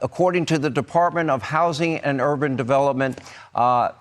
according to the Department of Housing and Urban Development,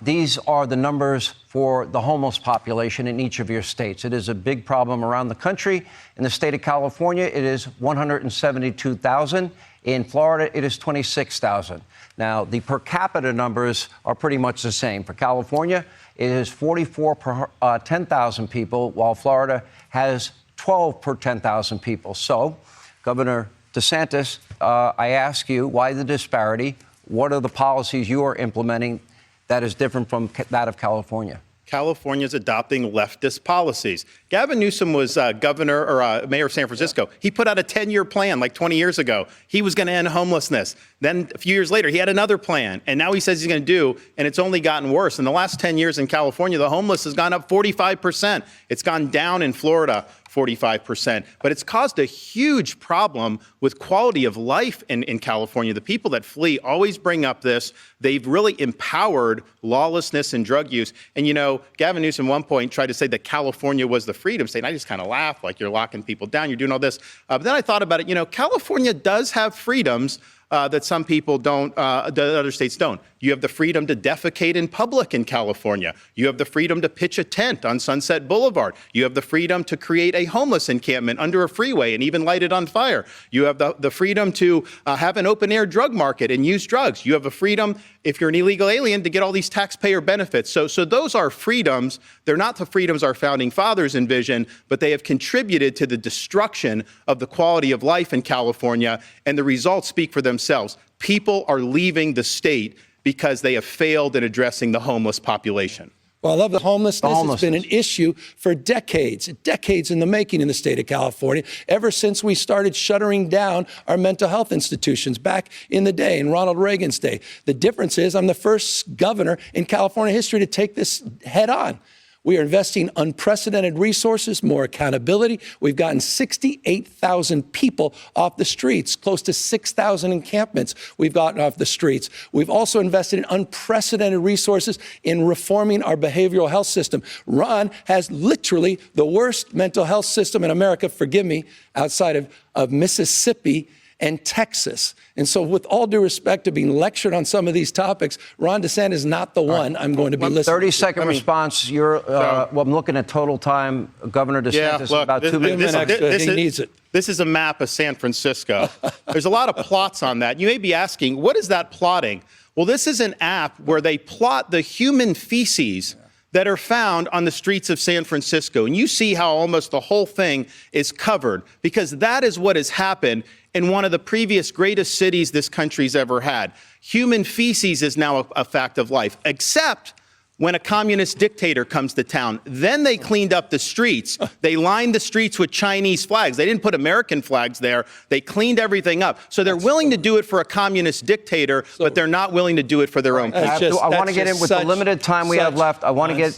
these are the numbers for the homeless population in each of your states. It is a big problem around the country. In the state of California, it is 172,000. In Florida, it is 26,000. Now, the per capita numbers are pretty much the same. For California, it is 44 per 10,000 people, while Florida has 12 per 10,000 people. So, Governor DeSantis, I ask you, why the disparity? What are the policies you are implementing that is different from that of California? California is adopting leftist policies. Gavin Newsom was governor or mayor of San Francisco. He put out a 10-year plan like 20 years ago. He was going to end homelessness. Then a few years later, he had another plan. And now he says he's going to do, and it's only gotten worse. In the last 10 years in California, the homeless has gone up 45%. It's gone down in Florida 45%. But it's caused a huge problem with quality of life in California. The people that flee always bring up this. They've really empowered lawlessness and drug use. And, you know, Gavin Newsom at one point tried to say that California was the freedom state. And I just kind of laughed, like, you're locking people down, you're doing all this. But then I thought about it, you know, California does have freedoms that some people don't, that other states don't. You have the freedom to defecate in public in California. You have the freedom to pitch a tent on Sunset Boulevard. You have the freedom to create a homeless encampment under a freeway and even light it on fire. You have the freedom to have an open-air drug market and use drugs. You have a freedom, if you're an illegal alien, to get all these taxpayer benefits. So those are freedoms. They're not the freedoms our founding fathers envisioned, but they have contributed to the destruction of the quality of life in California, and the results speak for themselves. People are leaving the state because they have failed in addressing the homeless population. Well, I love the homelessness. It's been an issue for decades in the making in the state of California, ever since we started shuttering down our mental health institutions back in the day, in Ronald Reagan's day. The difference is I'm the first governor in California history to take this head on. We are investing unprecedented resources, more accountability. We've gotten 68,000 people off the streets, close to 6,000 encampments we've gotten off the streets. We've also invested in unprecedented resources in reforming our behavioral health system. Ron has literally the worst mental health system in America, forgive me, outside of Mississippi and Texas. And so with all due respect to being lectured on some of these topics, Ron DeSantis is not the one I'm going to be listening to. 30-second response. You're, well, I'm looking at total time. Governor DeSantis, look, about 2 minutes. He needs it. This is a map of San Francisco. There's a lot of plots on that. You may be asking, what is that plotting? Well, this is an app where they plot the human feces that are found on the streets of San Francisco. And you see how almost the whole thing is covered, because that is what has happened in one of the previous greatest cities this country's ever had. Human feces is now a fact of life, except when a communist dictator comes to town. Then they cleaned up the streets. They lined the streets with Chinese flags. They didn't put American flags there. They cleaned everything up. So they're willing to do it for a communist dictator, but they're not willing to do it for their own people. I want to get in with the limited time we have left. I want to get